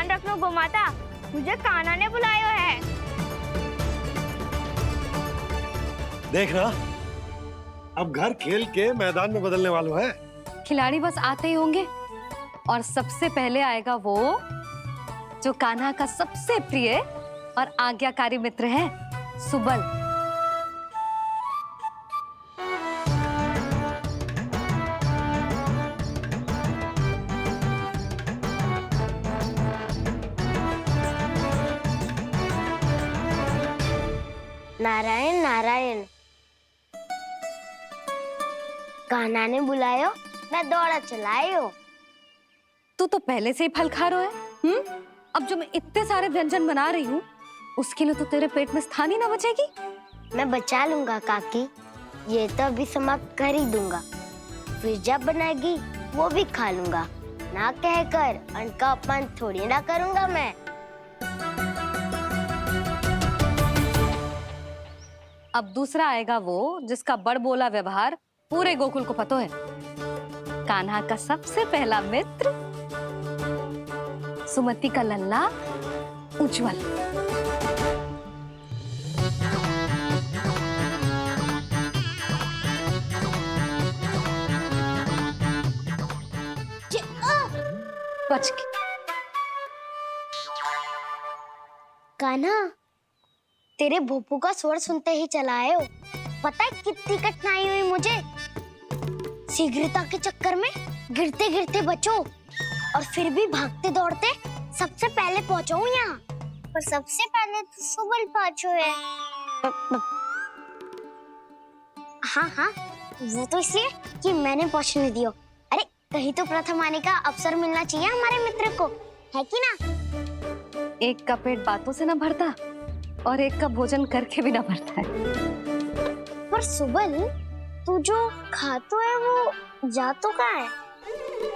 ध्यान रखना गोमाता, मुझे कान्हा ने बुलाया है। देखना, अब घर खेल के मैदान में बदलने वालों है। खिलाड़ी बस आते ही होंगे और सबसे पहले आएगा वो जो कान्हा का सबसे प्रिय और आज्ञाकारी मित्र है, सुबल। नारायण नारायण, कान्हा ने बुलायो, मैं दौड़ा चलायो। तू तो पहले से ही फल खा रहा है। अब जो मैं इतने सारे व्यंजन बना रही हूँ, उसके लिए तो तेरे पेट में स्थान ही ना बचेगी। मैं बचा लूंगा काकी, ये तो अभी समाप्त कर ही दूंगा, फिर जब बनाएगी वो भी खा लूंगा। ना कहकर अन्न का अपमान थोड़ी ना करूंगा मैं। अब दूसरा आएगा वो जिसका बड़ बोला व्यवहार पूरे गोकुल को पता है, कान्हा का सबसे पहला मित्र, सुमति का लल्ला उज्जवल। बच के। कान्हा, तेरे भोपू का स्वर सुनते ही चला आए हो। पता है कितनी कठिनाई हुई मुझे, शीघ्रता के चक्कर में गिरते गिरते बचो और फिर भी भागते दौड़ते सबसे पहले पहुंचो यहाँ। पर सबसे पहले तो सुबल पहुंचो है। हाँ हाँ, वो तो इसलिए कि मैंने पहुंचने दियो। अरे कहीं तो प्रथम आने का अवसर मिलना चाहिए हमारे मित्र को, है कि ना? एक का पेट बातों से ना भरता और एक का भोजन करके भी ना भरता है। पर सुबल, तू जो खातो है वो जातो कहाँ है?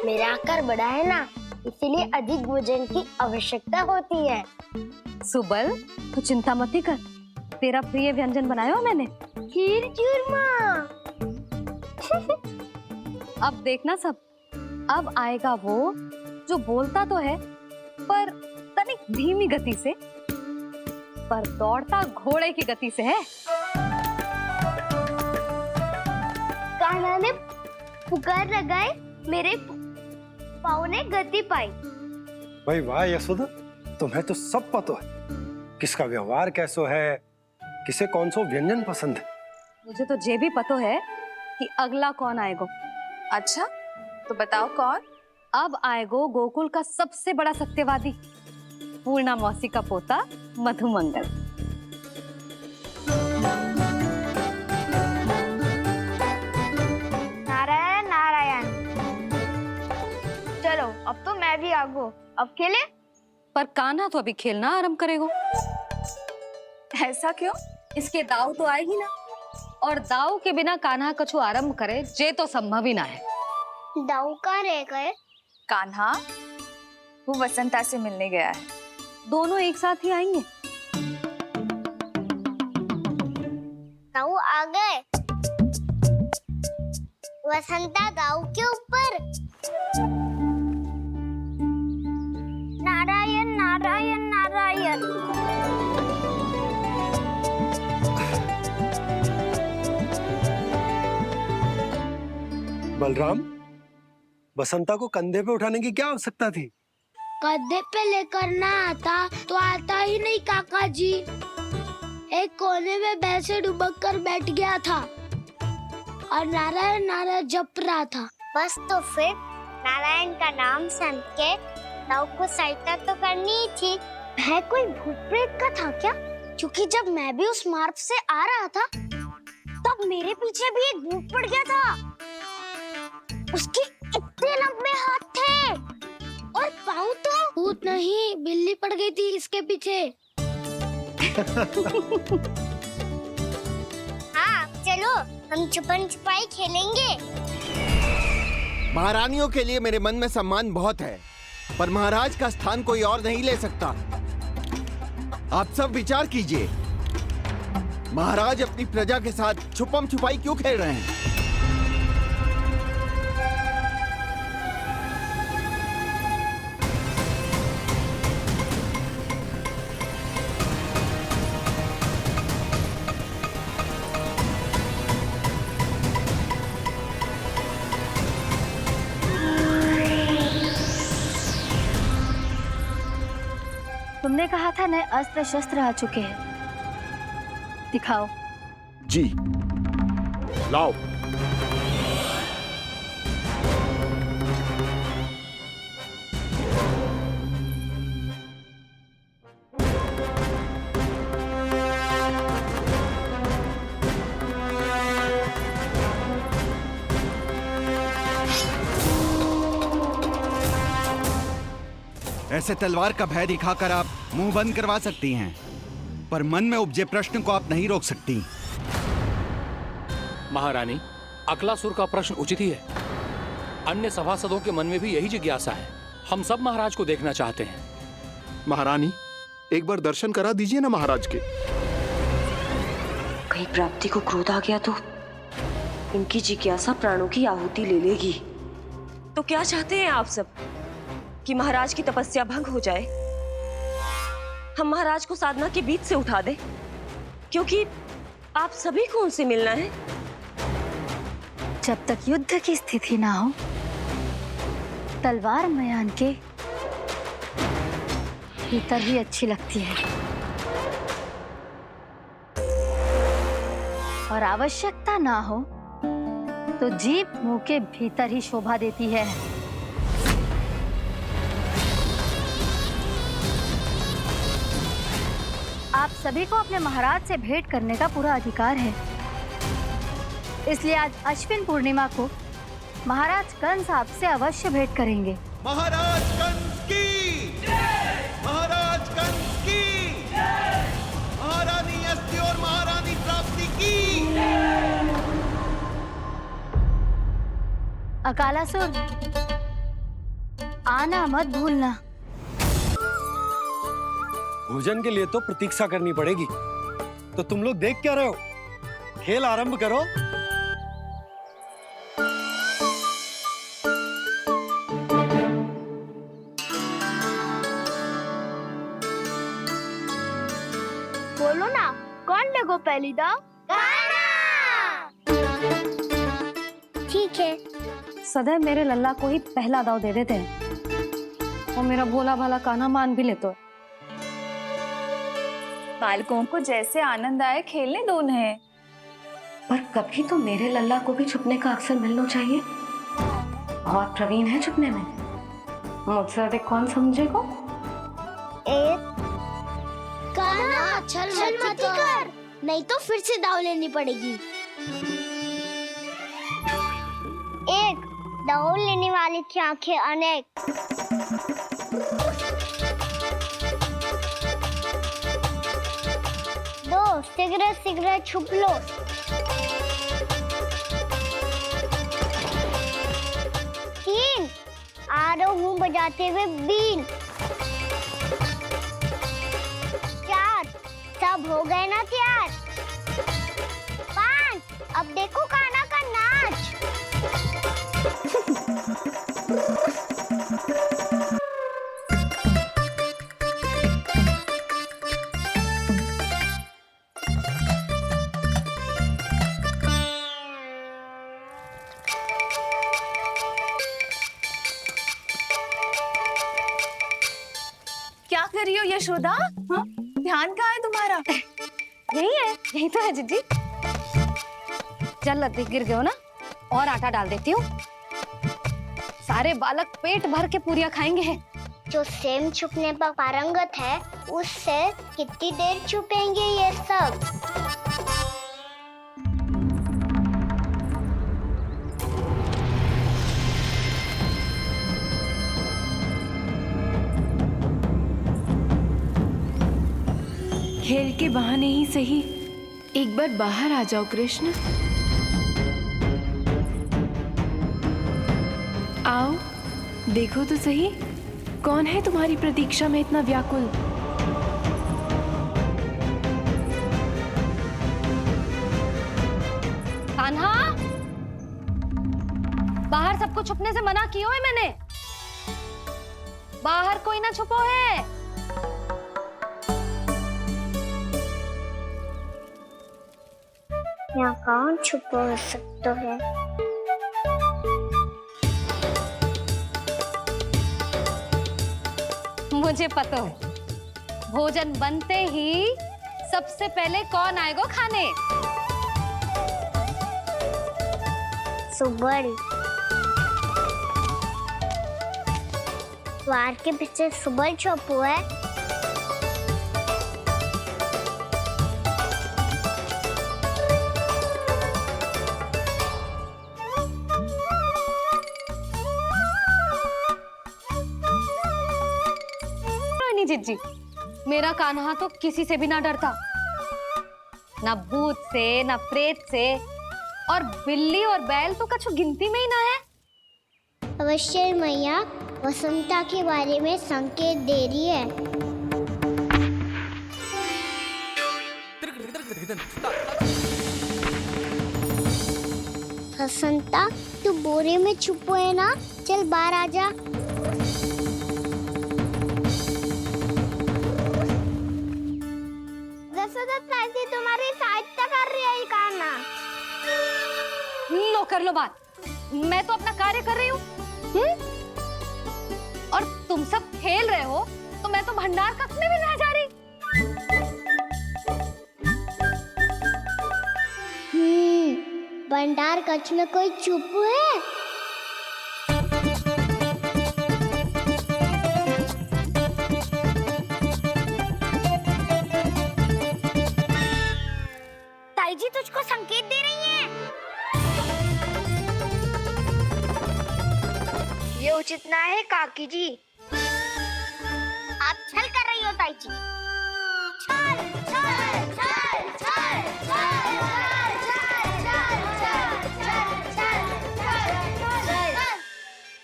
मेरा आकार बड़ा है ना, इसीलिए अधिक भोजन की आवश्यकता होती है। सुबल, तू चिंता मत कर, तेरा प्रिय व्यंजन बनाया हो मैंने, खीर चूरमा। अब देखना सब, अब आएगा वो जो बोलता तो है पर तनिक धीमी गति से, पर दौड़ता घोड़े की गति से है। कान्हा ने पुकार लगाए, मेरे पाँव ने गति पाई। भाई वाह यशोदा, तुम्हें तो सब पता है, किसका व्यवहार कैसो है, किसे कौन सो व्यंजन पसंद है। मुझे तो ये भी पता है कि अगला कौन आएगा। अच्छा, तो बताओ कौन? अब आएगो गोकुल का सबसे बड़ा सत्यवादी, पूर्णा मौसी का पोता मधुमंगल। नारायण नारायण, चलो अब तो मैं भी आगो, अब खेले। पर कान्हा तो अभी खेलना आरंभ करेगो। ऐसा क्यों? इसके दाव तो आएगी ना, और दाव के बिना कान्हा कछु आरंभ करे जे तो संभव ही ना है। दाऊ कहाँ रह गए? कान्हा, वो वसंता से मिलने गया है। दोनों एक साथ ही आएंगे। दाऊ आ गए। वसंता दाऊ के ऊपर। नारायण नारायण नारायण। बलराम, बसंता को कंधे पे उठाने की क्या आवश्यकता थी? कंधे पे लेकर ना आता तो आता ही नहीं काका जी। एक कोने में वैसे डुबक कर बैठ गया था और नारायण नारायण जप रहा था। बस तो फिर नारायण का नाम सुन के दाऊ को सहायता तो करनी ही थी। वह कोई भूत प्रेत का था क्या? क्योंकि जब मैं भी उस मार्ग से आ रहा था तब मेरे पीछे भी एक भूत पड़ गया था। उसके इतने लंबे हाथ थे और पाँव तो। भूत नहीं, बिल्ली पड़ गई थी इसके पीछे। हाँ चलो, हम छुपन छुपाई खेलेंगे। महारानियों के लिए मेरे मन में सम्मान बहुत है, पर महाराज का स्थान कोई और नहीं ले सकता। आप सब विचार कीजिए, महाराज अपनी प्रजा के साथ छुपम छुपाई क्यों खेल रहे हैं? तुमने कहा था नए अस्त्र शस्त्र आ चुके हैं, दिखाओ। जी लाओ। ऐसे तलवार का भय दिखाकर आप मुंह बंद करवा सकती हैं, पर मन में उपजे प्रश्न को आप नहीं रोक सकती। महारानी, अकलासुर का प्रश्न उचित ही है। अन्य सभासदों के मन में भी यही जिज्ञासा है। हम सब महाराज को देखना चाहते हैं। महारानी, एक बार दर्शन करा दीजिए ना महाराज के। कहीं प्राप्ति को क्रोध आ गया तो इनकी जिज्ञासा प्राणों की आहुति ले लेगी। तो क्या चाहते हैं आप सब, कि महाराज की तपस्या भंग हो जाए? हम महाराज को साधना के बीच से उठा दें, क्योंकि आप सभी को उनसे मिलना है। जब तक युद्ध की स्थिति ना हो, तलवार मयान के भीतर ही अच्छी लगती है, और आवश्यकता ना हो तो जीभ मुंह के भीतर ही शोभा देती है। आप सभी को अपने महाराज से भेंट करने का पूरा अधिकार है, इसलिए आज अश्विन पूर्णिमा को महाराज कंस आपसे अवश्य भेंट करेंगे। महाराज कंस की जय! महाराज कंस की जय! महारानी अस्ति और महारानी प्राप्ति की जय! अकालासुर, आना मत भूलना। भोजन के लिए तो प्रतीक्षा करनी पड़ेगी, तो तुम लोग देख क्या रहे हो? खेल आरंभ करो। बोलो ना, कौन लगो पहली दाव? ठीक है। सदैव मेरे लल्ला को ही पहला दाव दे देते हैं, और मेरा भोला भाला कान्हा मान भी लेते हैं। बालकों को जैसे आनंद आए खेलने दो उन्हें। पर कभी तो मेरे लल्ला को भी छुपने का अवसर मिलना चाहिए। बहुत प्रवीण है छुपने में, मुझसे अधिक कौन समझेगा? कान्हा, छल मत कर, नहीं तो फिर से दाव लेनी पड़ेगी। एक दाव लेने वाली की आंखें अनेक। दो, शीघ्र शीघ्र छुप लो। तीन, आ रहा हूँ बजाते हुए बीन। चार, सब हो गए ना तैयार? पांच, अब देखो कान्हा का नाच। क्या कर रही हो यशोदा? हाँ? ध्यान कहाँ है तुम्हारा? यही है, यही तो है जीजी। चल लद्दी, गिर गए हो ना, और आटा डाल देती हूँ। सारे बालक पेट भर के पूरियां खाएंगे। जो सेम छुपने पर पारंगत है, उससे कितनी देर छुपेंगे ये सब? खेल के बहाने ही सही एक बार बाहर आ जाओ कृष्ण। आओ, देखो तो सही, कौन है तुम्हारी प्रतीक्षा में इतना व्याकुल? कान्हा, बाहर सबको छुपने से मना किया है मैंने। बाहर कोई ना छुपो है। यहाँ कौन छुपा हो सकता है? मुझे पता है, भोजन बनते ही सबसे पहले कौन आएगा खाने? सुबल। द्वार के पीछे सुबल छुपा हुआ है। जिज्जी, मेरा कान्हा तो किसी से भी ना डरता, ना भूत से, ना प्रेत से, और बिल्ली और बैल तो कछु गिनती में ही ना है। अवश्य मैया वसंता के बारे में संकेत दे रही है। वसंता, तू बोरे में छुपो है ना, चल बाहर आ जा। तुम्हारी सहायता कर रही है कान्हा। लो कर लो बात, मैं तो अपना कार्य कर रही हूँ। और तुम सब खेल रहे हो तो मैं तो भंडार कक्ष में भी नहीं जा रही। भंडार कक्ष में कोई चुप है? जी तुझको संकेत दे रही है। ये उचित ना है काकी जी। आप छल कर रही हो ताई जी। छल, छल, छल, छल, छल।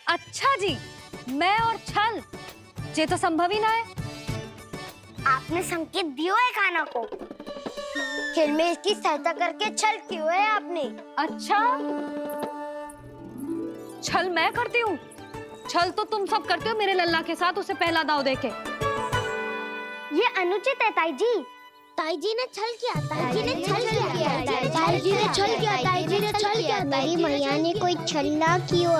अच्छा जी, मैं और छल, ये तो संभव ही ना है। आपने संकेत दिया है कान्हा को। खेल में इसकी सहायता करके छल क्यों है आपने? अच्छा, छल मैं करती हूँ? छल तो तुम सब करते हो मेरे लल्ला के साथ, उसे पहला दाव देके। ये अनुचित है ताई जी। ताई जी ने छल किया, ताई जी ने छल किया, ताई जी ने छल किया, ताई जी ने छल किया। मेरी मैया ने कोई छल ना किया।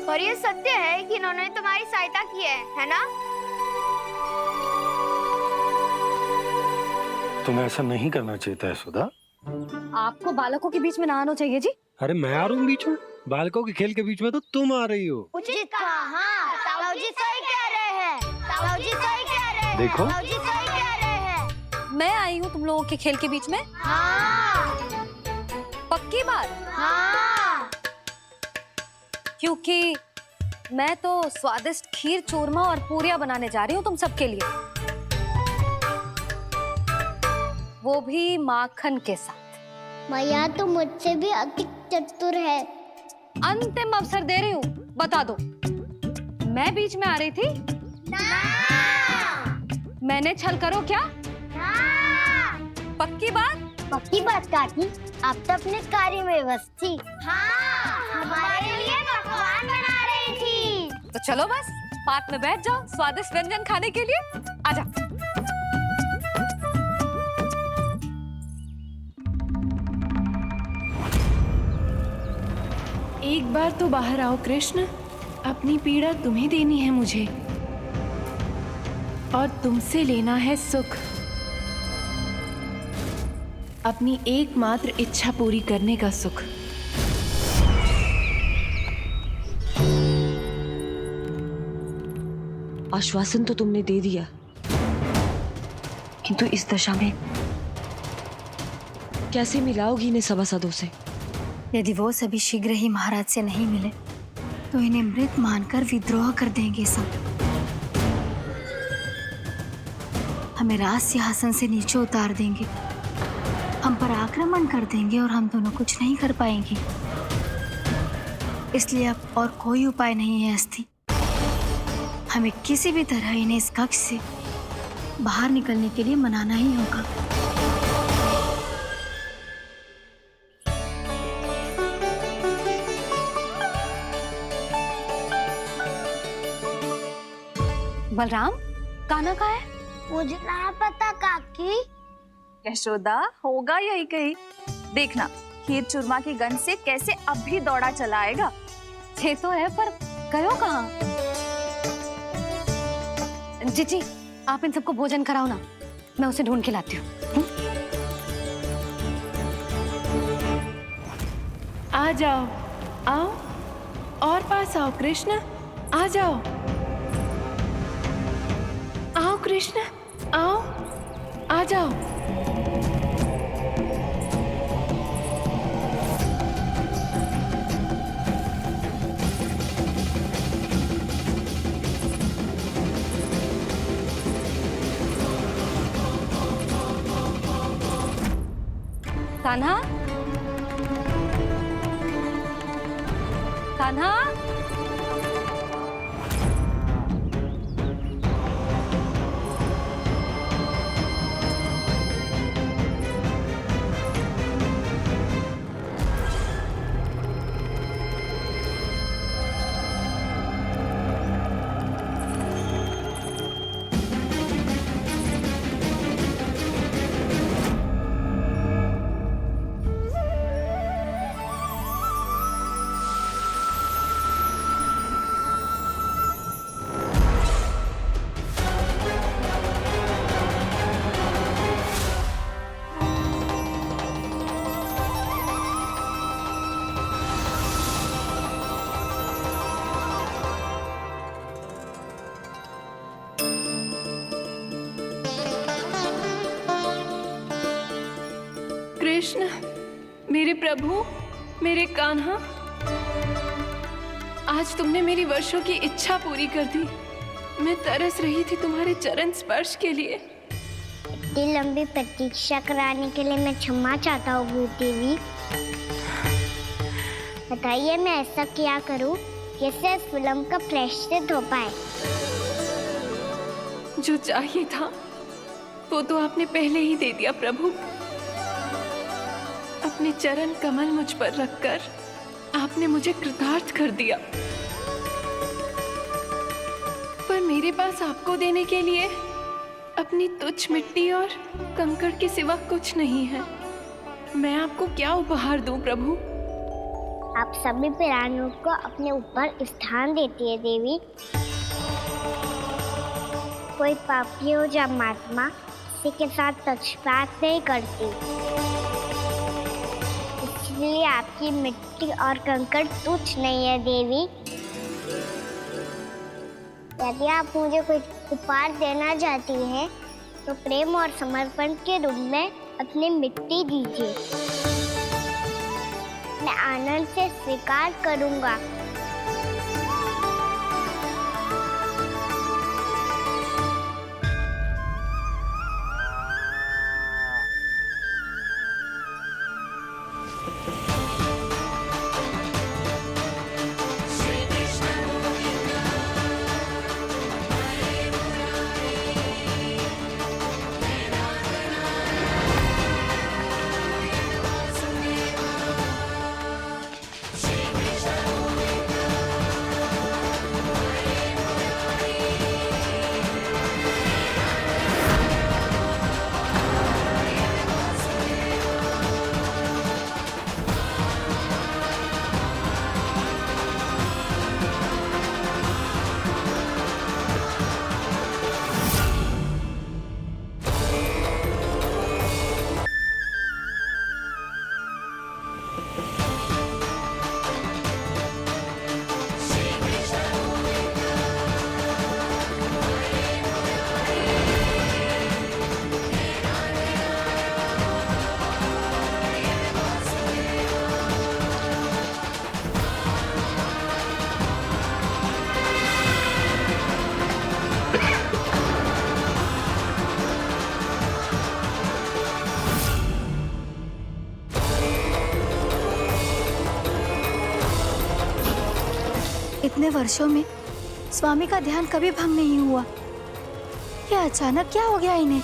और ये सत्य है कि इन्होंने तुम्हारी सहायता की है ना? तुम्हें ऐसा नहीं करना चाहिए था यशोदा। आपको बालकों के बीच में ना आना चाहिए जी। अरे मैं आ रहा हूँ बीच में? बालकों के खेल के बीच में तो तुम आ रही हो। उचित कहा, ताऊ जी सही कह रहे हैं। ताऊ जी सही कह रहे हैं। देखो, ताऊ जी सही कह रहे हैं। मैं आई हूँ तुम लोगों के खेल के बीच में? हाँ। पक्की बात? हाँ। क्योंकि मैं तो स्वादिष्ट खीर, चूरमा और पूरियां बनाने जा रही हूँ तुम सबके लिए, वो भी माखन के साथ। मैया तो मुझसे भी अधिक चतुर है। अंतिम अवसर दे रही हूँ, बता दो, मैं बीच में आ रही थी? ना। मैंने छल करो क्या? ना। पक्की बात? पक्की बात काकी, आप तो अपने कार्य में व्यस्त थी। हाँ, हमारे लिए पकवान बना रही थी। तो चलो बस पात में बैठ जाओ स्वादिष्ट व्यंजन खाने के लिए। आजा। एक बार तो बाहर आओ कृष्ण, अपनी पीड़ा तुम्हें देनी है मुझे, और तुमसे लेना है सुख। अपनी एकमात्र इच्छा पूरी करने का सुख। आश्वासन तो तुमने दे दिया, किंतु इस दशा में कैसे मिलाओगी इन्हें सभासदों से? यदि वो सभी शीघ्र ही महाराज से नहीं मिले तो इन्हें मृत मानकर विद्रोह कर देंगे सब। हमें राज सिंहासन से नीचे उतार देंगे, हम पर आक्रमण कर देंगे और हम दोनों कुछ नहीं कर पाएंगे। इसलिए अब और कोई उपाय नहीं है अस्थि। हमें किसी भी तरह इन्हें इस कक्ष से बाहर निकलने के लिए मनाना ही होगा। बलराम, कान्हा कहाँ है? मुझे ना पता काकी। यशोदा, होगा यही कहीं। देखना खीर चूरमा की गंध से कैसे अब भी दौड़ा चला आएगा। ये तो है, पर गयो कहाँ? जीजी, आप इन सबको भोजन कराओ ना, मैं उसे ढूंढ के लाती हूँ। आ जाओ, आओ और पास आओ कृष्ण, आ जाओ। आओ कृष्ण, आओ, आ जाओ। कान्हा, कान्हा, कृष्ण, मेरे प्रभु, मेरे कान्हा, आज तुमने मेरी वर्षों की इच्छा पूरी कर दी। मैं तरस रही थी तुम्हारे चरण स्पर्श के लिए। इतनी लंबी प्रतीक्षा कराने के लिए मैं क्षमा चाहता हूँ देवी। बताइए मैं ऐसा क्या करूँ जिससे इस फिल्म का प्रायश्चित हो पाए? जो चाहिए था वो तो आपने पहले ही दे दिया प्रभु। अपने चरण कमल मुझ पर रखकर आपने मुझे कृतार्थ कर दिया। पर मेरे पास आपको देने के लिए अपनी तुच्छ मिट्टी और कंकड़ के सिवा कुछ नहीं है। मैं आपको क्या उपहार दूं प्रभु? आप सभी प्राणियों को अपने ऊपर स्थान देती है देवी। कोई पापी हो या महात्मा, किसी के साथ पक्षपात नहीं करती। इसलिए आपकी मिट्टी और कंकड़ तुच्छ नहीं है देवी। यदि आप मुझे कोई उपहार देना चाहती हैं, तो प्रेम और समर्पण के रूप में अपनी मिट्टी दीजिए। मैं आनंद से स्वीकार करूंगा। इतने वर्षों में स्वामी का ध्यान कभी भंग नहीं हुआ। ये अचानक क्या हो गया इन्हें?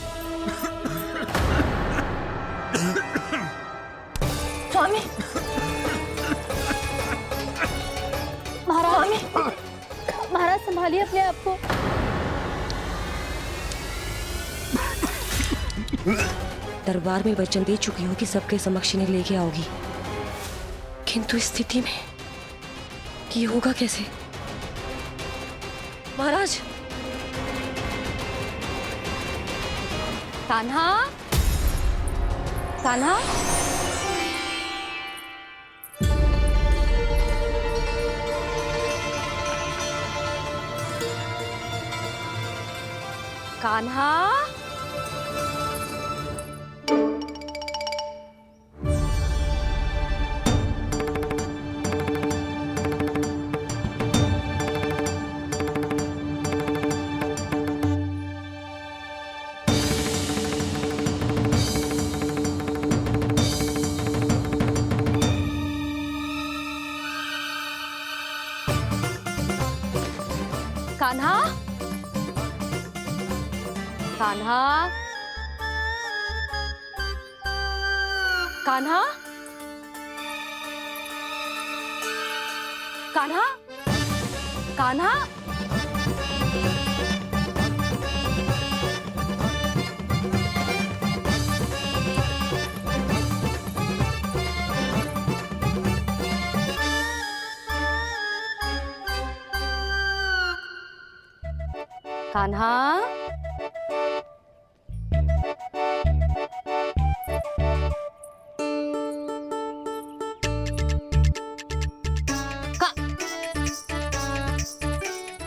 स्वामी, महाराज, महाराज संभालिए अपने आप को। दरबार में वचन दे चुकी हूँ कि सबके समक्ष इन्हें लेके आओगी, किंतु इस स्थिति में ये होगा कैसे? महाराज। कान्हा, कान्हा, कान्हा, कान्हा, कान्हा, कान्हा, कान्हा, कान्हा, कान्हा,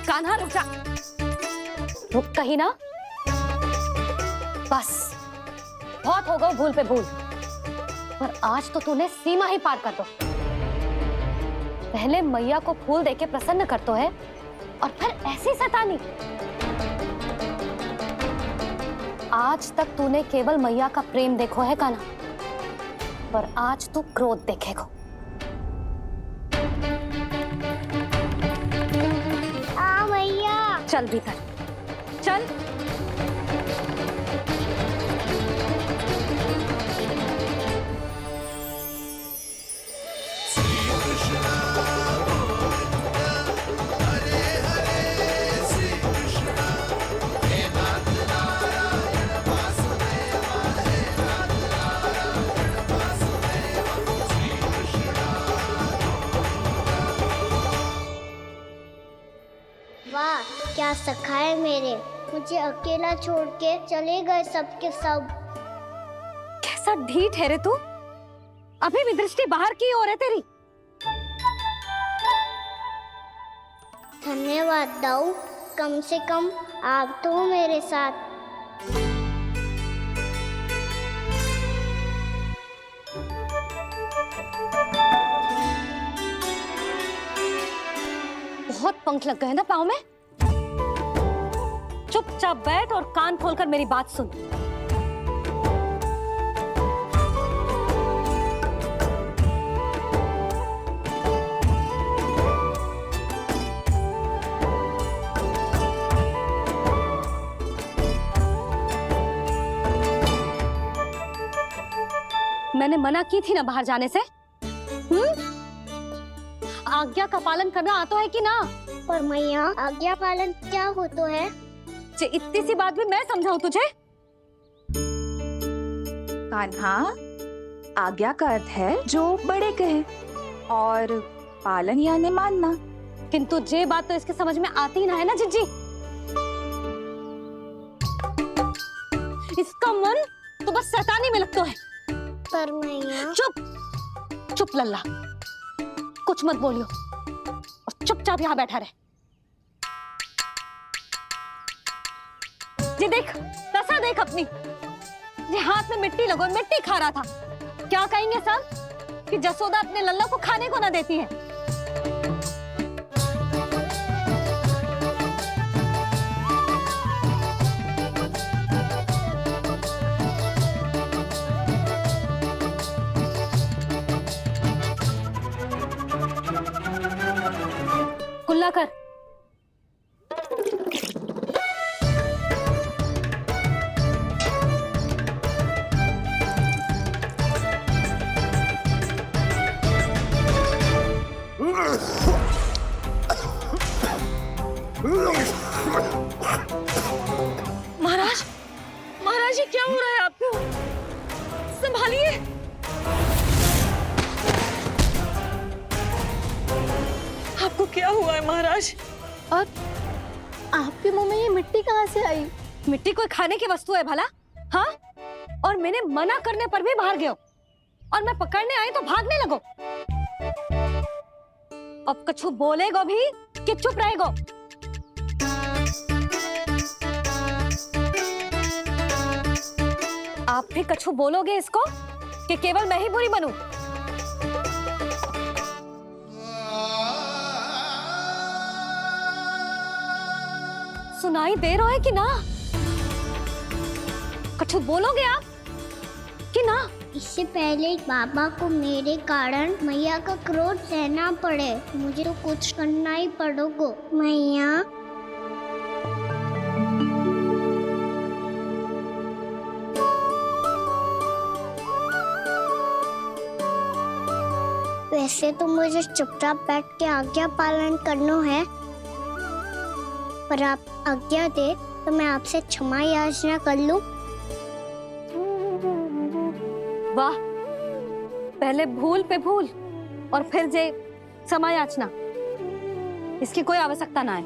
कान्हा रुक जा, रुक कहीं ना। बस बहुत हो गया भूल पे भूल, पर आज तो तूने सीमा ही पार कर दो। पहले मैया को फूल देके प्रसन्न कर तो है और फिर ऐसी सतानी। आज तक तूने केवल मैया का प्रेम देखो है कान्हा, पर आज तू क्रोध देखेगा। मैया चल भीतर चल। वाह क्या सखा है मेरे, मुझे अकेला छोड़ के चले गए सबके सब। कैसा ढीठ है रे तू, अभी भी दृष्टि बाहर की ओर है तेरी। धन्यवाद दाऊ, कम से कम आप तो हो मेरे साथ। बहुत पंख लग गए ना पाँव में। चुपचाप बैठ और कान खोलकर मेरी बात सुन। मैंने मना की थी ना बाहर जाने से। आज्ञा का पालन करना आता है कि ना? पर मैया आज्ञा पालन क्या हो तो है? इतनी सी बात भी मैं समझाऊं तुझे? कान्हा, आज्ञा का अर्थ है जो बड़े कहे और पालन यानी मानना। किंतु ये बात तो इसके समझ में आती ही ना है ना जिज्जी। इसका मन तो बस शैतानी में लगता है। पर मैया चुप चुप लल्ला, कुछ मत बोलियो और चुपचाप यहाँ बैठा रहे। ये देख तसा देख अपनी, ये हाथ में मिट्टी लगो, मिट्टी खा रहा था। क्या कहेंगे सब कि जसोदा अपने लल्ला को खाने को ना देती है। कुल्ला कर। महाराज, महाराज ये क्या हो रहा है आपको? संभालिए। आपको क्या हुआ है महाराज? आपके मुंह में ये मिट्टी कहाँ से आई? मिट्टी कोई खाने की वस्तु है भला? हाँ, और मैंने मना करने पर भी बाहर गए हो और मैं पकड़ने आई तो भागने लगो। अब कछु बोलेगो भी कि चुप रहेगो? आप भी कछु बोलोगे इसको कि केवल मैं ही बुरी बनूं? सुनाई दे रहा है कि ना? कछु बोलोगे आप कि ना? इससे पहले बाबा को मेरे कारण मैया का क्रोध सहना पड़े, मुझे तो कुछ करना ही पड़ेगा। मैया, वैसे तो मुझे चुपचाप बैठ के आज्ञा पालन करना है, पर आप आज्ञा दे तो मैं आपसे क्षमा याचना कर लूं। वाह, पहले भूल पे भूल और फिर जे क्षमा याचना, इसकी कोई आवश्यकता ना है।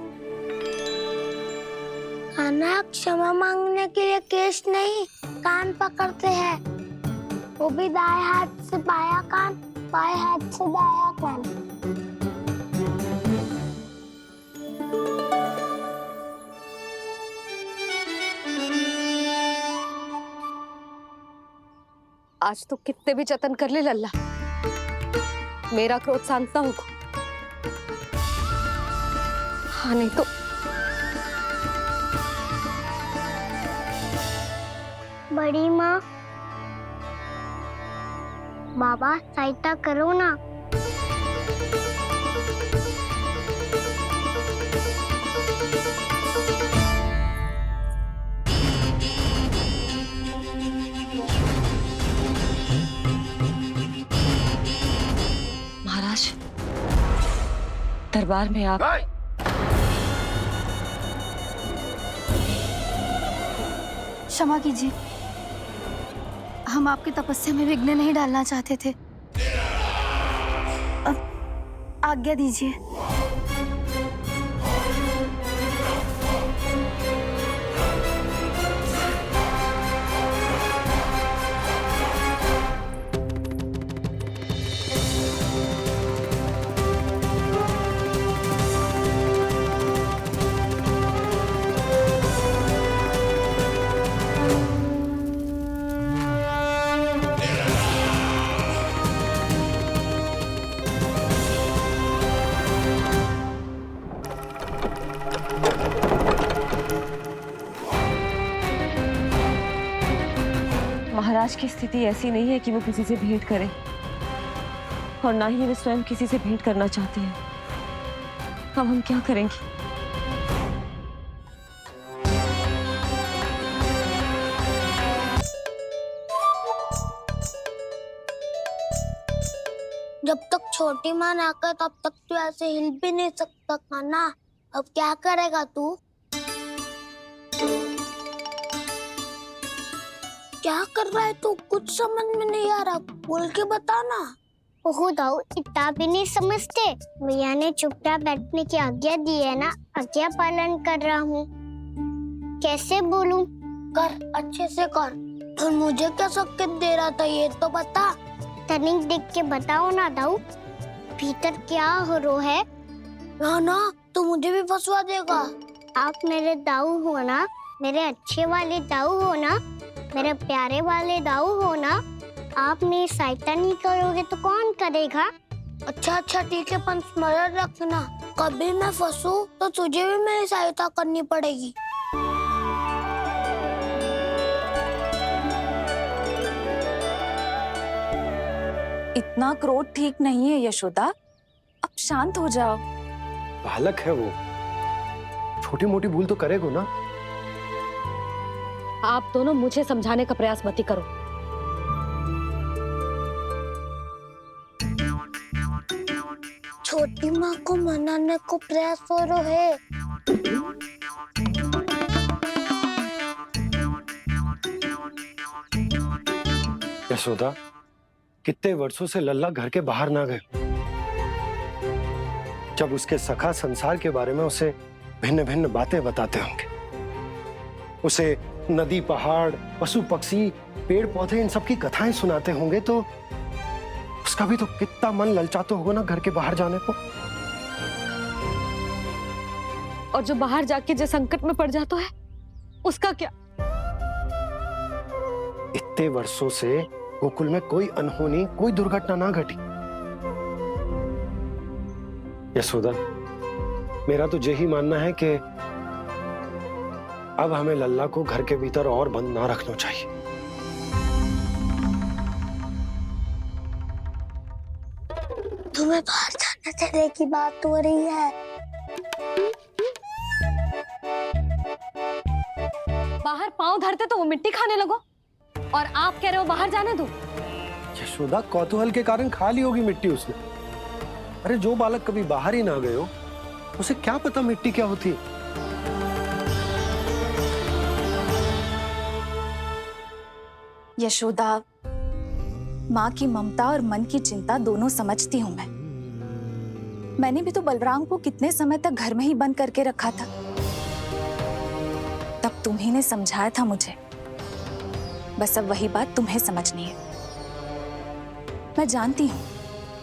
खाना क्षमा मांगने के लिए केस नहीं, कान पकड़ते हैं, वो भी दाएं हाथ से बायां कान, बाएं हाथ से दायां कान। आज तो कितने भी जतन कर ले लल्ला, मेरा क्रोध शांत ना होगा। हाँ नहीं तो बड़ी माँ, बाबा सहायता करो ना। महाराज, दरबार में आप क्षमा कीजिए, हम आपकी तपस्या में विघ्न नहीं डालना चाहते थे। अब आज्ञा दीजिए। महाराज की स्थिति ऐसी नहीं है कि वो किसी से भेंट करें, और ना ही वे स्वयं किसी से भेंट करना चाहते हैं। अब हम क्या करेंगे? जब तक छोटी माँ ना कर तब तक तू ऐसे हिल भी नहीं सकता था ना। अब क्या करेगा तू? क्या कर रहा है तू? कुछ समझ में नहीं आ रहा, बोल के बता ना। ओहो दाऊ, इतना भी नहीं समझते। भैया ने चुपचाप बैठने की आज्ञा दी है ना, आज्ञा पालन कर रहा हूँ। कैसे बोलूं? कर, अच्छे से कर। और मुझे क्या संकेत दे रहा था ये तो बता। तनिक देख के बताओ ना दाऊ, भीतर क्या हो रहा है? ना, तू मुझे भी फंसवा देगा। आप मेरे दाऊ हो ना, मेरे अच्छे वाले दाऊ हो ना, मेरे प्यारे वाले दाऊ हो ना। आप मेरी सहायता नहीं करोगे तो कौन करेगा? अच्छा ठीक है, पर स्मरण रखना, कभी मैं फंसू तो तुझे भी मेरी सहायता करनी पड़ेगी। इतना क्रोध ठीक नहीं है यशोदा, अब शांत हो जाओ। बालक है वो, छोटी मोटी भूल तो करेगा ना। आप दोनों मुझे समझाने का प्रयास मत ही करो। छोटी माँ को मनाने को प्रयास हो रहा है। यशोदा, कितने वर्षों से लल्ला घर के बाहर ना गए। जब उसके सखा संसार के बारे में उसे भिन्न भिन्न बातें बताते होंगे। उसे नदी, पहाड़, पशु पक्षी, पेड़ पौधे, इन सब की कथाएं सुनाते होंगे, तो उसका भी तो कितना मन ललचाता होगा ना घर के बाहर जाने को। और जो बाहर जाके जो संकट में पड़ जाता है, उसका क्या? इतने वर्षों से गोकुल में कोई अनहोनी, कोई दुर्घटना ना घटी। यशोदा, मेरा तो यही मानना है कि अब हमें लल्ला को घर के भीतर और बंद ना रखना चाहिए। तुम्हें बाहर जाने देने की बात हो रही है। बाहर पांव धरते तो वो मिट्टी खाने लगो, और आप कह रहे हो बाहर जाने दो। यशोदा, कौतूहल के कारण खा ली होगी मिट्टी उसने। अरे जो बालक कभी बाहर ही ना गए हो, उसे क्या पता मिट्टी क्या होती है। यशोदा, माँ की ममता और मन की चिंता दोनों समझती हूँ मैं। मैंने भी तो बलराम को कितने समय तक घर में ही बंद करके रखा था। तब तुम्ही ने समझाया था मुझे। बस अब वही बात तुम्हें समझनी है। मैं जानती हूँ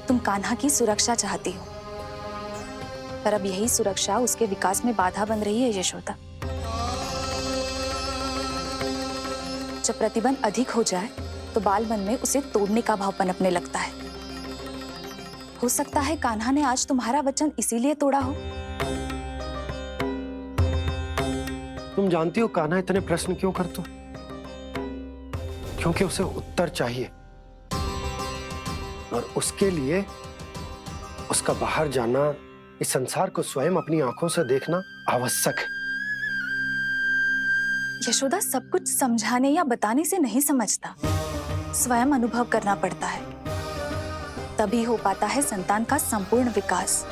तुम कान्हा की सुरक्षा चाहती हो, पर अब यही सुरक्षा उसके विकास में बाधा बन रही है यशोदा। जब प्रतिबंध अधिक हो जाए तो बाल मन में उसे तोड़ने का भाव पनपने लगता है। हो सकता है कान्हा ने आज तुम्हारा वचन इसीलिए तोड़ा हो। तुम जानती हो कान्हा इतने प्रश्न क्यों करता? क्योंकि उसे उत्तर चाहिए, और उसके लिए उसका बाहर जाना, इस संसार को स्वयं अपनी आंखों से देखना आवश्यक है। यशोदा, सब कुछ समझाने या बताने से नहीं समझता, स्वयं अनुभव करना पड़ता है। तभी हो पाता है संतान का संपूर्ण विकास।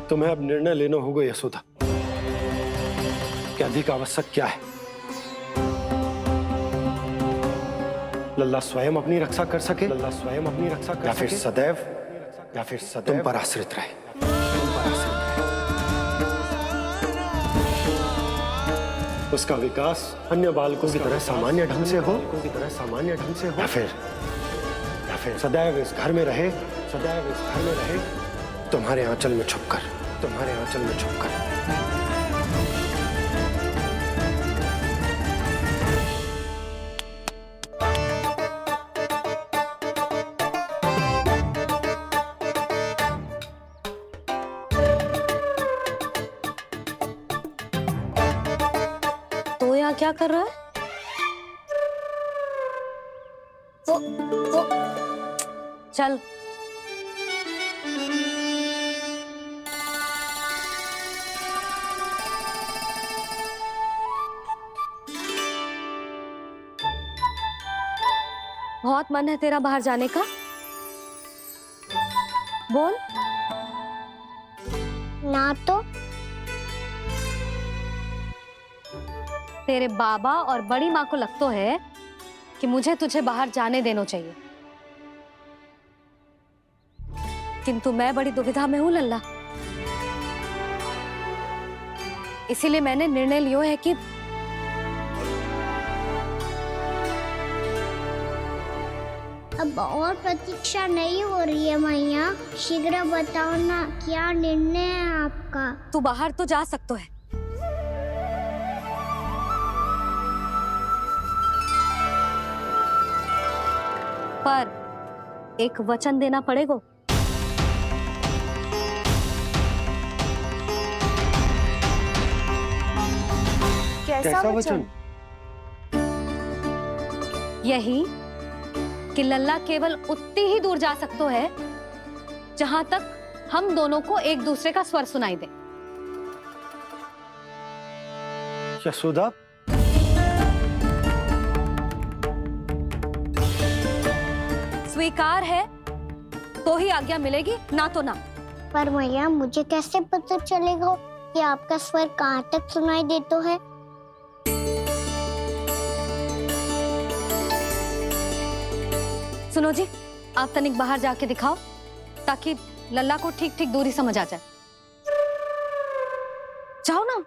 तुम्हें अब निर्णय लेना होगा यशोदा कि अधिक आवश्यक क्या है। लल्ला स्वयं अपनी रक्षा कर सके, लल्ला स्वयं अपनी रक्षा कर, या फिर सदैव तुम पर आश्रित रहे। उसका विकास अन्य बालकों की तरह सामान्य ढंग से हो, या फिर सदैव इस घर में रहे, तुम्हारे आंचल में छुपकर। तो यहाँ क्या कर रहा है? वो चल। बहुत मन है तेरा बाहर जाने का? बोल। ना तो तेरे बाबा और बड़ी माँ को लगता है कि मुझे तुझे बाहर जाने देना चाहिए, किंतु मैं बड़ी दुविधा में हूँ लल्ला। इसीलिए मैंने निर्णय लिया है कि अब और प्रतीक्षा नहीं हो रही है मैया। शीघ्र बताओ ना, क्या निर्णय है आपका? तू बाहर तो जा सकता है, पर एक वचन देना पड़ेगा। कैसा वचन? यही कि लल्ला केवल उतनी ही दूर जा सकता है जहां तक हम दोनों को एक दूसरे का स्वर सुनाई दे। यशोदा, स्वीकार है तो ही आज्ञा मिलेगी, ना तो ना। पर मैया, मुझे कैसे पता चलेगा कि आपका स्वर कहाँ तक सुनाई देता है? सुनो जी, आप तनिक बाहर जाके दिखाओ ताकि लल्ला को ठीक ठीक दूरी समझ आ जाए। जाओ ना।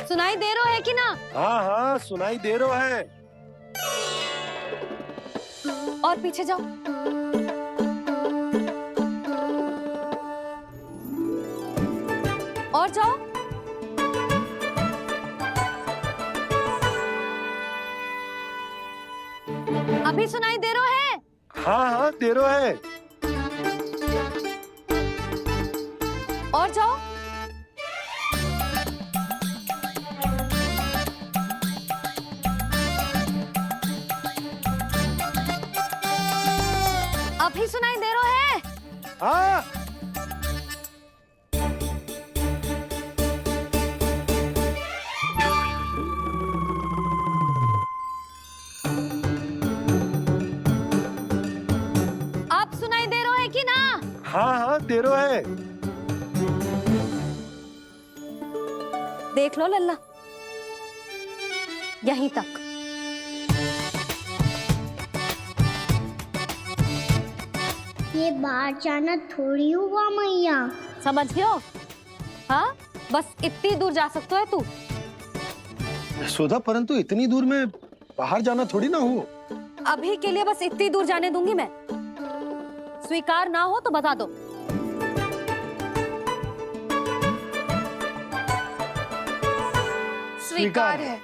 सुनाई दे रहा है कि ना? हाँ हाँ सुनाई दे रहा है। और पीछे जाओ। और जाओ। अभी सुनाई दे रहा है? हाँ हाँ दे रहा है। और जाओ। अभी सुनाई दे रहा है? हाँ आप सुनाई दे रहा है कि ना? हाँ हाँ दे रहा है। देख लो लल्ला, यहीं तक। ये बाहर जाना थोड़ी हुआ मैया। समझ गयो? हाँ, बस इतनी दूर जा सकते है तू। यशोदा परंतु इतनी दूर में बाहर जाना थोड़ी ना हो। अभी के लिए बस इतनी दूर जाने दूंगी मैं। स्वीकार ना हो तो बता दो। स्वीकार है।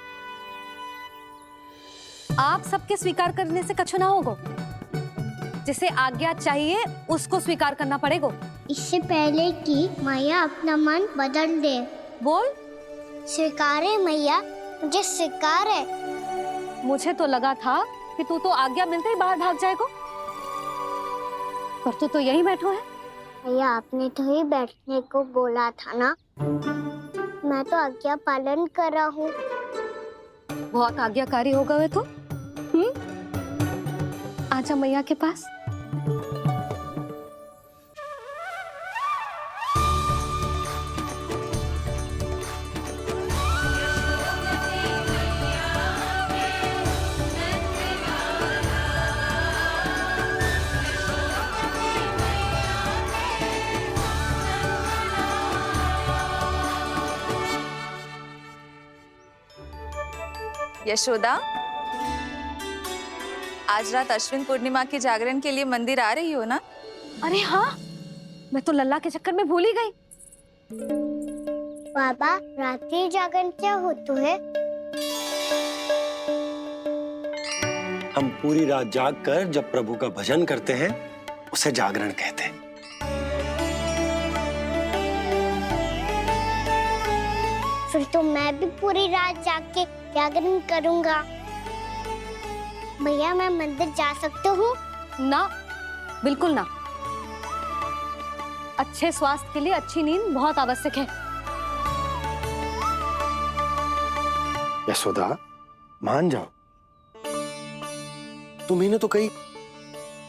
आप सबके स्वीकार करने से कछु ना होगो। जिसे आज्ञा चाहिए उसको स्वीकार करना पड़ेगा। इससे पहले कि मैया अपना मन बदल दे। बोल। स्वीकार है मैया, मुझे स्वीकार है। मुझे तो लगा था कि तू तो आज्ञा मिलते ही बाहर भाग जाएगा, पर तू तो यहीं बैठो है। मैया आपने तो ही बैठने को बोला था ना, मैं तो आज्ञा पालन कर रहा हूँ। बहुत आज्ञाकारी हो गए तू। आजा मैया के पास। यशोदा, आज रात अश्विन पूर्णिमा की जागरण के लिए मंदिर आ रही हो ना? अरे हाँ, मैं तो लल्ला के चक्कर में भूल ही गई। बाबा, रात्रि जागरण क्या होता है? हम पूरी रात जाग कर जब प्रभु का भजन करते हैं उसे जागरण कहते हैं। फिर तो मैं भी पूरी रात जाग के जागरण करूंगा। भैया, मैं मंदिर जा सकती हूँ? ना, बिल्कुल ना। अच्छे स्वास्थ्य के लिए अच्छी नींद बहुत आवश्यक है। यशोदा, मान जाओ। तुम्ही ने तो कही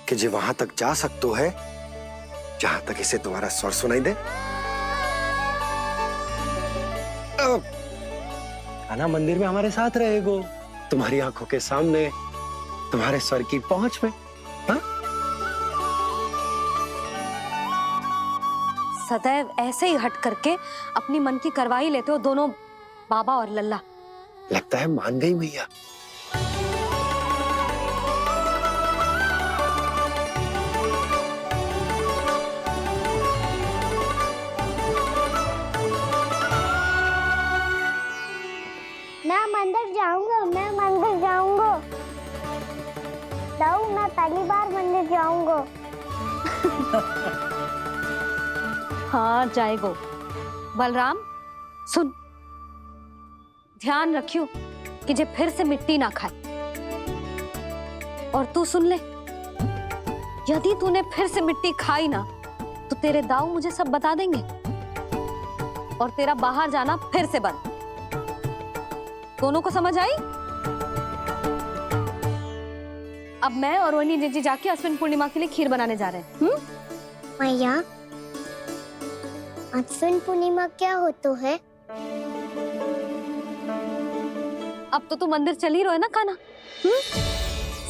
कि जे वहां तक जा सकते है जहां तक इसे तुम्हारा स्वर सुनाई दे। आना मंदिर में हमारे साथ रहेगो, तुम्हारी आंखों के सामने, तुम्हारे स्वर की पहुंच में। हाँ? सदैव ऐसे ही हट करके अपनी मन की करवाई लेते हो दोनों बाबा और लल्ला। लगता है मान गई मैया। मैं मंदिर जाऊंगा, मैं मंदिर जाऊंगा। दाऊ, मैं पहली बार मंदिर जाऊंगा। हाँ, जाएगो। बलराम, सुन, ध्यान रखियो कि जे फिर से मिट्टी ना खाए। और तू सुन ले, यदि तूने फिर से मिट्टी खाई ना तो तेरे दाऊ मुझे सब बता देंगे और तेरा बाहर जाना फिर से बंद। दोनों को समझ आई? अब मैं और रोहिणी जीजी जाके अश्विन पूर्णिमा के लिए खीर बनाने जा रहे हैं। मैया, अश्विन पूर्णिमा क्या होता है? अब तो तू मंदिर चल ही रहो है ना कान्हा?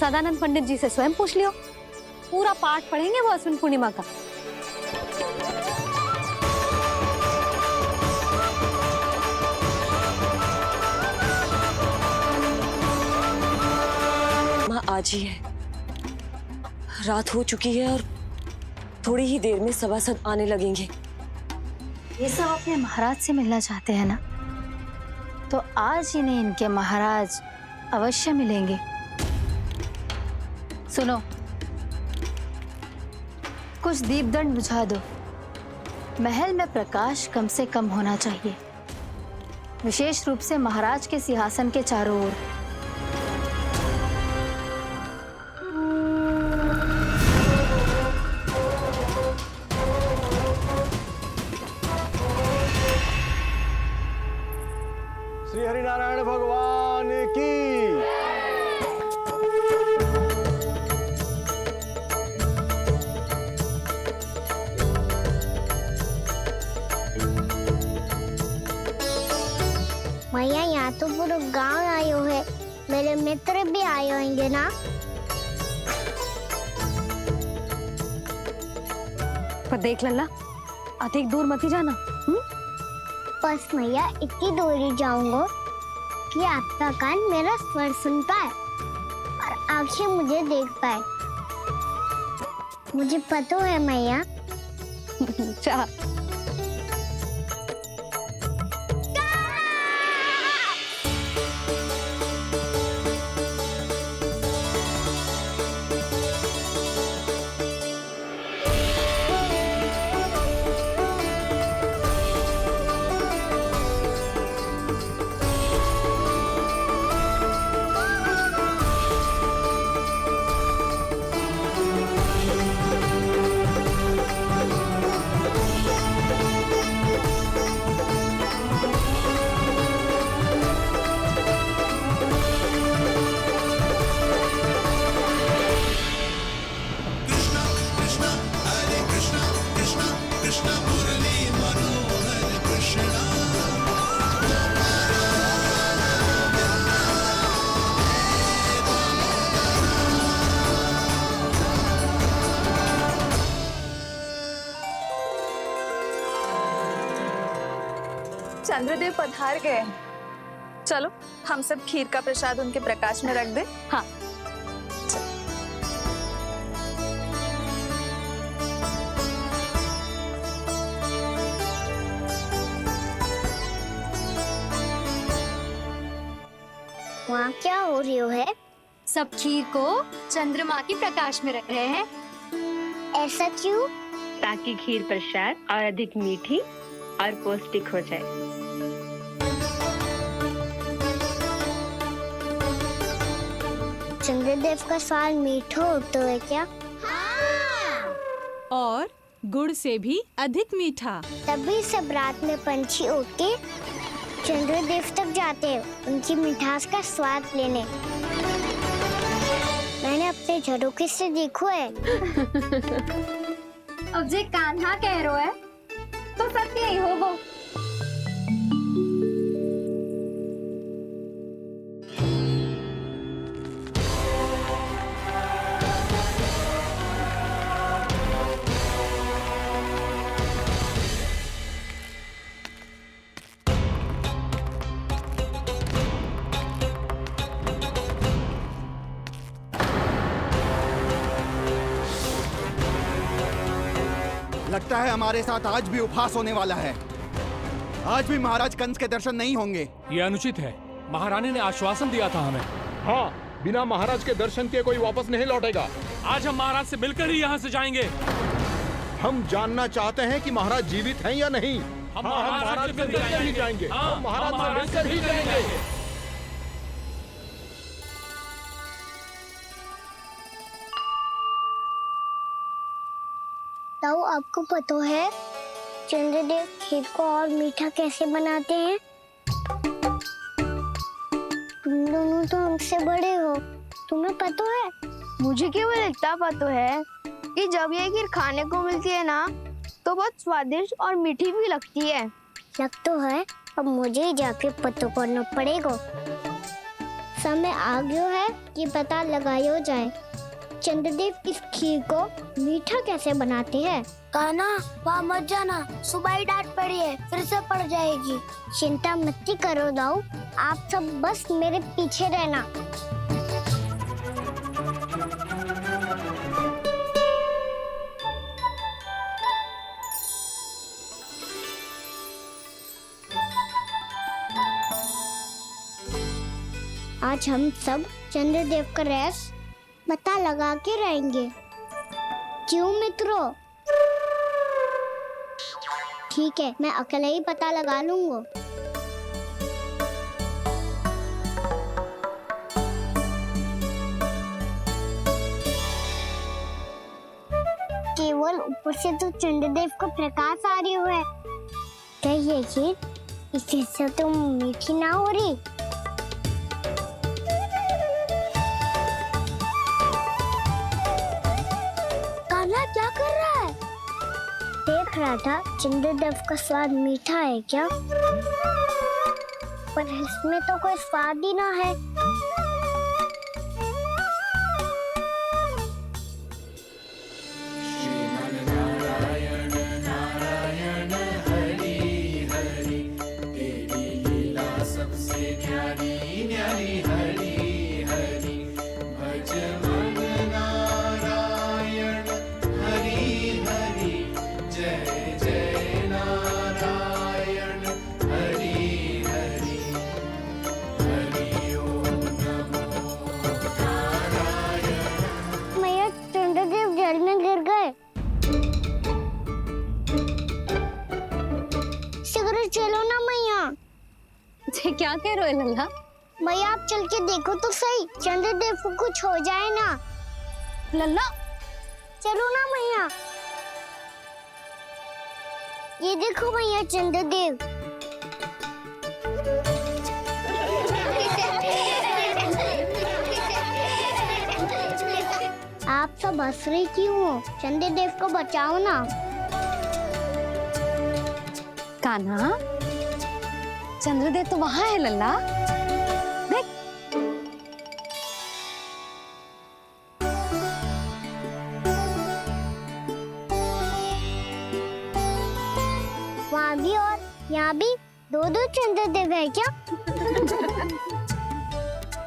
सदानंद पंडित जी से स्वयं पूछ लियो, पूरा पाठ पढ़ेंगे वो अश्विन पूर्णिमा का। माँ आज ही है, रात हो चुकी है और थोड़ी ही देर में सभासद आने लगेंगे। ये सब अपने महाराज से मिलना चाहते हैं ना, तो आज इन्हें इनके महाराज अवश्य मिलेंगे। सुनो, कुछ दीपदंड बुझा दो। महल में प्रकाश कम से कम होना चाहिए, विशेष रूप से महाराज के सिंहासन के चारों ओर। श्री हरिनारायण भगवान की। मैया यहाँ तो पूरा गांव आयो है, मेरे मित्र भी आए होंगे ना? पर देख लल्ला, अधिक दूर मत ही जाना। बस मैया इतनी दूर ही जाऊंगा कि आपका कान मेरा स्वर सुन पाए और आंखें मुझे देख पाए। मुझे पता है मैया। चाह चंद्रदेव पधार गए हैं। चलो हम सब खीर का प्रसाद उनके प्रकाश में रख दे। हाँ। वहाँ क्या हो रही है? सब खीर को चंद्रमा की प्रकाश में रख रहे हैं। ऐसा क्यों? ताकि खीर प्रसाद और अधिक मीठी और पौष्टिक हो जाए। चंद्रदेव का स्वाद मीठा होता है क्या? और गुड़ से भी अधिक मीठा। तभी सब रात में पंछी उड़ के चंद्रदेव तक जाते हैं उनकी मिठास का स्वाद लेने। मैंने अपने झरोखे से देखो है। अब जे कान्हा कह रहा है तो सत्य ही होगा। लगता है हमारे साथ आज भी उपहास होने वाला है। आज भी महाराज कंस के दर्शन नहीं होंगे। ये अनुचित है। महारानी ने आश्वासन दिया था हमें। हाँ, बिना महाराज के दर्शन के कोई वापस नहीं लौटेगा। आज हम महाराज से मिलकर ही यहाँ से जाएंगे। हम जानना चाहते हैं कि महाराज जीवित हैं या नहीं। हम महाराज से मिलकर ही जाएंगे। हम महाराज से मिलकर ही जाएंगे। ताऊ, आपको पता है चंद्रदेव खीर को और मीठा कैसे बनाते हैं? तुम दोनों तो हमसे बड़े हो, तुम्हें पता है? मुझे केवल इतना पता है कि जब ये खीर खाने को मिलती है ना, तो बहुत स्वादिष्ट और मीठी भी लगती है। लग तो है, अब मुझे ही जाके पता करना पड़ेगा। समय आ गया है कि पता लगाया जाए चंद्रदेव इस खीर को मीठा कैसे बनाते हैं। कान्हा वहाँ मत जाना, सुबह ही डांट पड़ी है, फिर से पड़ जाएगी। चिंता मत करो दाऊ, आप सब बस मेरे पीछे रहना। आज हम सब चंद्रदेव का रहस्य पता लगा के रहेंगे। क्यों मित्रों? ठीक है, मैं अकेले ही पता लगा लूंगा। केवल ऊपर से तो चंद्रदेव को प्रकाश आ रही है। क्या ये खीर इससे तो मीठी ना हो रही? कान्हा क्या कर रहा है? देख रहा था चंद्रदेव का स्वाद मीठा है क्या, पर इसमें तो कोई स्वाद ही ना है। चलो ना मैया। क्या कह रहे हो लल्ला? मैया आप चल के देखो तो सही, चंद्रदेव को कुछ हो जाए ना। लल्ला चलो ना मैया। ये देखो मैया चंद्रदेव। आप सब हंस रही क्यों हो? चंद्रदेव को बचाओ ना। कान्हा, चंद्रदेव तो वहां है लल्ला, देख। वहाँ भी और यहाँ भी दो चंद्रदेव है क्या?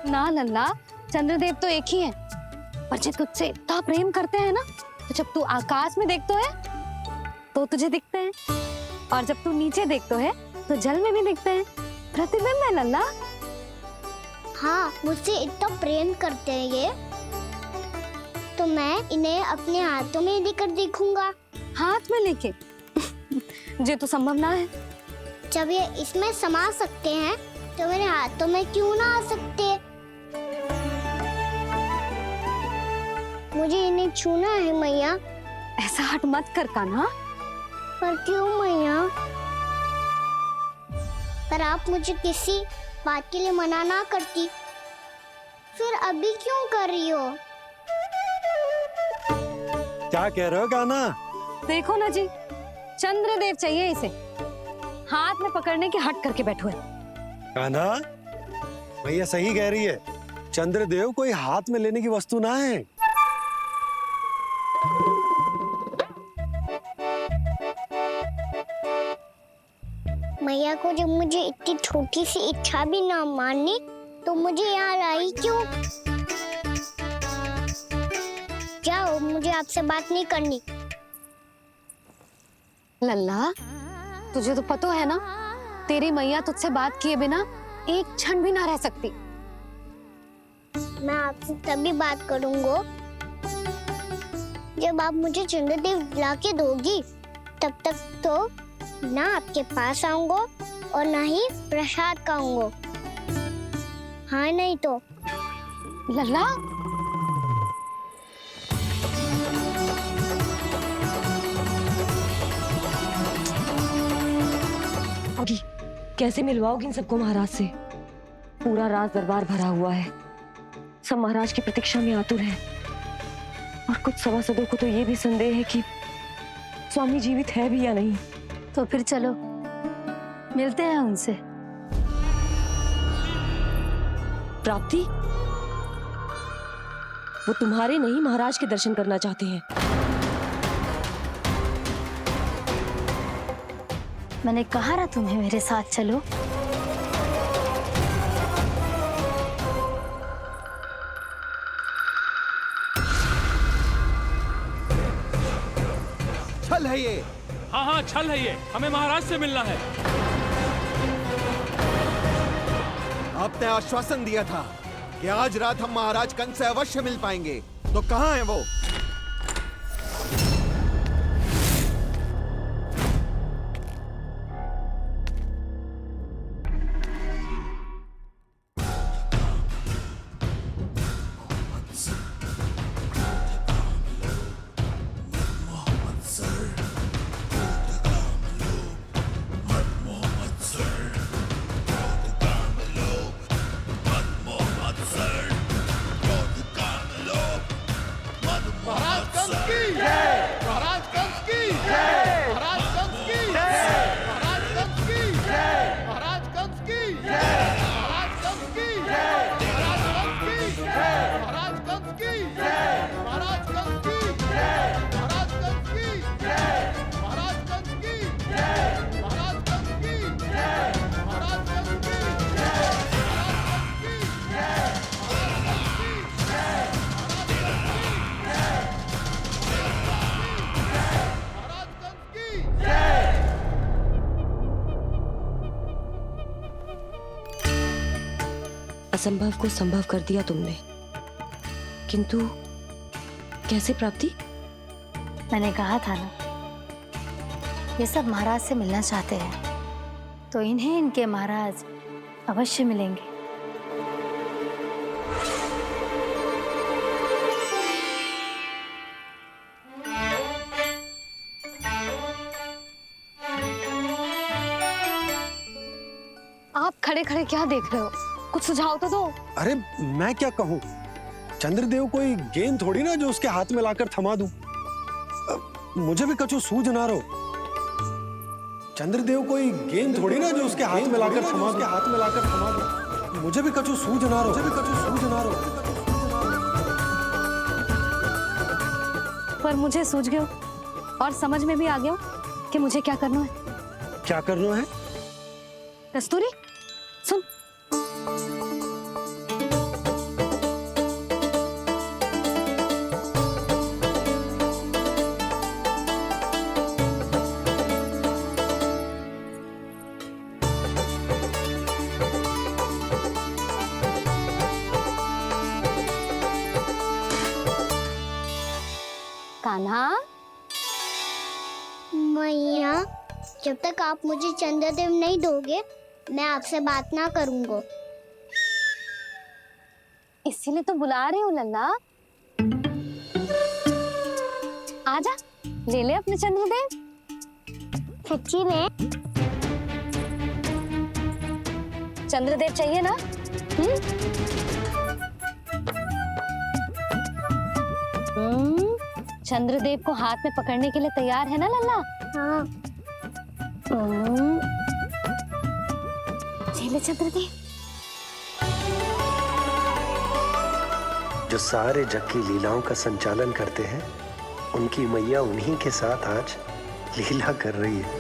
ना लल्ला, चंद्रदेव तो एक ही है। पर जब तुझसे इतना प्रेम करते हैं ना, तो जब तू आकाश में देखतो है तो तुझे दिखते हैं, और जब तू नीचे देखतो है तो जल में भी दिखते हैं। प्रतिबिंब है लल्ला। हाँ, मुझसे इतना प्रेम करते हैं ये, तो मैं इन्हें अपने हाथों में लेकर देखूंगा। हाथ में लेके? जे तो संभव ना है। जब ये इसमें समा सकते हैं तो मेरे हाथों में क्यों ना आ सकते? मुझे इन्हें छूना है मैया। ऐसा हट मत कर कान्हा। पर क्यों मैया? पर आप मुझे किसी बात के लिए मना ना करती, फिर अभी क्यों कर रही हो? क्या कह रहे हो कान्हा? देखो ना जी, चंद्रदेव चाहिए इसे, हाथ में पकड़ने के हट करके बैठो है। कान्हा, भैया सही कह रही है, चंद्रदेव कोई हाथ में लेने की वस्तु ना है। मैया को जब मुझे इतनी छोटी सी इच्छा भी ना माननी, तो मुझे यहाँ लाई क्यों? जाओ, मुझे आपसे बात नहीं करनी। लल्ला, तुझे तो पता है ना, तेरी मैया तुझसे बात किए बिना एक क्षण भी ना रह सकती। मैं आपसे तभी बात करूंगा जब आप मुझे चंद्रदेव ला के दोगी। तब तक तो ना आपके पास आऊंगा और ना ही प्रसाद खाऊंगा। हाँ नहीं तो। लल्ला, अभी कैसे मिलवाओगी इन सबको महाराज से? पूरा राज दरबार भरा हुआ है, सब महाराज की प्रतीक्षा में आतुर हैं। और कुछ सभासदों को तो ये भी संदेह है कि स्वामी जीवित है भी या नहीं। तो फिर चलो मिलते हैं उनसे। प्राप्ति, वो तुम्हारे नहीं महाराज के दर्शन करना चाहते हैं। मैंने कहा ना तुम्हें मेरे साथ चलो। छल है ये। हाँ हाँ छल है ये, हमें महाराज से मिलना है। आपने आश्वासन दिया था कि आज रात हम महाराज कंस से अवश्य मिल पाएंगे, तो कहाँ है वो? असंभव को संभव कर दिया तुमने, किंतु कैसे प्राप्ति? मैंने कहा था ना, ये सब महाराज से मिलना चाहते हैं, तो इन्हें इनके महाराज अवश्य मिलेंगे। आप खड़े खड़े क्या देख रहे हो? कुछ सुझाव तो दो। अरे मैं क्या कहूँ, चंद्रदेव कोई गेंद थोड़ी ना जो उसके हाथ में लाकर थमा दूं। मुझे भी कछु सूझ ना रहो। चंद्रदेव कोई गेंद थोड़ी ना जो उसके हाथ में लाकर थमा दूं। मुझे भी कछु सूझ ना रहो। पर मुझे सूझ गयो और समझ में भी आ गया कि मुझे क्या करना है। क्या करना है? कस्तूरी सुन, कान्हा। मैया, जब तक आप मुझे चंद्रदेव नहीं दोगे मैं आपसे बात ना करूंगा। इसीलिए तो बुला रही हूँ लल्ला। आजा, ले ले अपने चंद्रदेव। सच्ची में? चंद्रदेव चाहिए ना? चंद्रदेव को हाथ में पकड़ने के लिए तैयार है ना लल्ला? हाँ। ले चंद्रदेव। जो सारे जग की लीलाओं का संचालन करते हैं, उनकी मैया उन्हीं के साथ आज लीला कर रही है।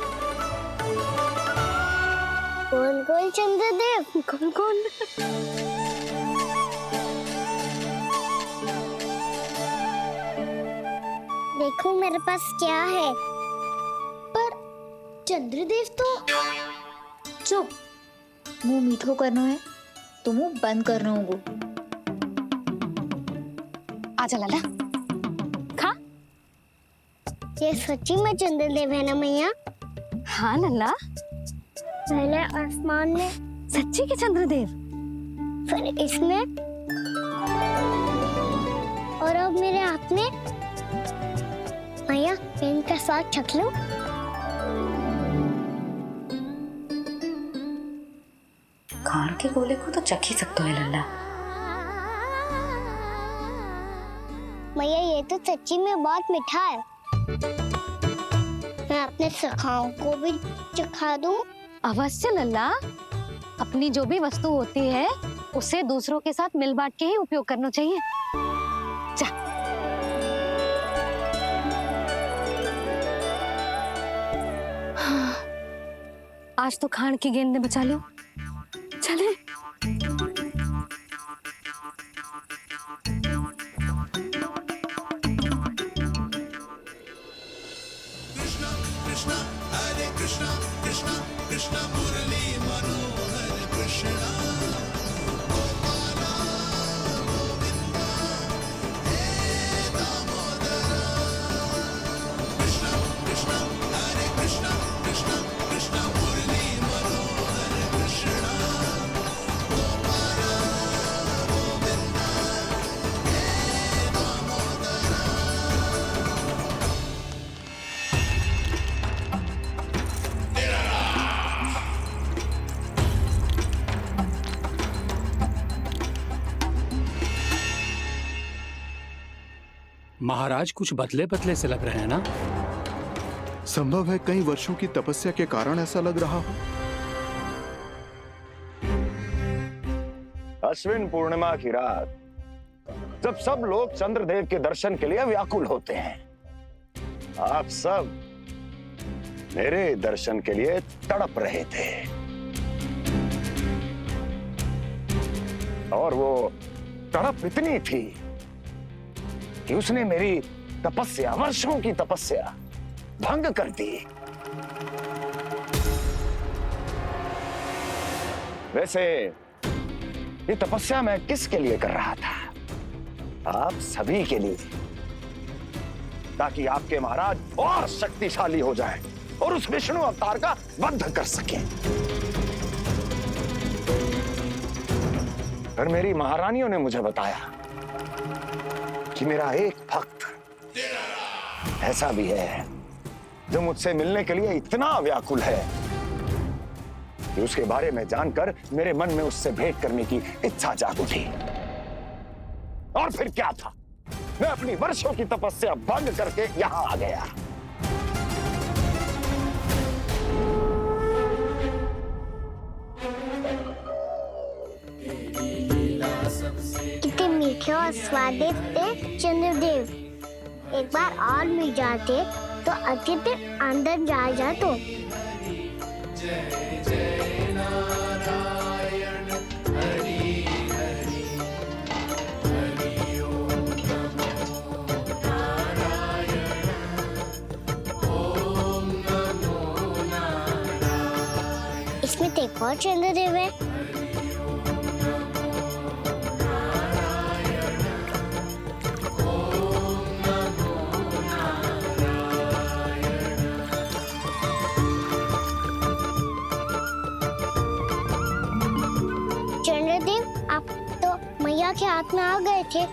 कौन कौन चंद्रदेव? कौन कौन? देखो मेरे पास क्या है। पर चंद्रदेव तो चुप, मुंह मीठो करना है तो मुंह बंद करना होगा। आजा लल्ला, खा। ये सच्ची में चंद्रदेव है ना मैया? हाँ लल्ला, पहले आसमान में, सच्ची के चंद्रदेव, फिर इसमें, और अब मेरे हाथ में। मैया, इनका स्वाद चख लो। खान के गोले को तो चख ही सकता है लल्ला। मैया, ये तो सच्ची में बहुत मीठा है। मैं अपने सखाओं को भी चखा दूं? अवश्य लल्ला, अपनी जो भी वस्तु होती है उसे दूसरों के साथ मिल बांट के ही उपयोग करना चाहिए। जा। हाँ, आज तो खान की गेंद ने बचा लो। चले। महाराज कुछ बदले बदले से लग रहे हैं ना? संभव है कई वर्षों की तपस्या के कारण ऐसा लग रहा हो। अश्विन पूर्णिमा की रात जब सब लोग चंद्रदेव के दर्शन के लिए व्याकुल होते हैं, आप सब मेरे दर्शन के लिए तड़प रहे थे। और वो तड़प इतनी थी कि उसने मेरी तपस्या, वर्षों की तपस्या भंग कर दी। वैसे ये तपस्या मैं किसके लिए कर रहा था? आप सभी के लिए, ताकि आपके महाराज और शक्तिशाली हो जाएं और उस विष्णु अवतार का वध कर सकें। पर मेरी महारानियों ने मुझे बताया कि मेरा एक भक्त ऐसा भी है जो मुझसे मिलने के लिए इतना व्याकुल है कि उसके बारे में जानकर मेरे मन में उससे भेंट करने की इच्छा जाग उठी। और फिर क्या था, मैं अपनी वर्षों की तपस्या भंग करके यहां आ गया। कितने मीठे और स्वादिष्ट थे चंद्रदेव। एक बार और मिल जाते तो अच्छे से अंदर जा तो। इसमें तो एक और चंद्रदेव है। चंद्रदेव, आप तो मैया के हाथ में आ गए थे,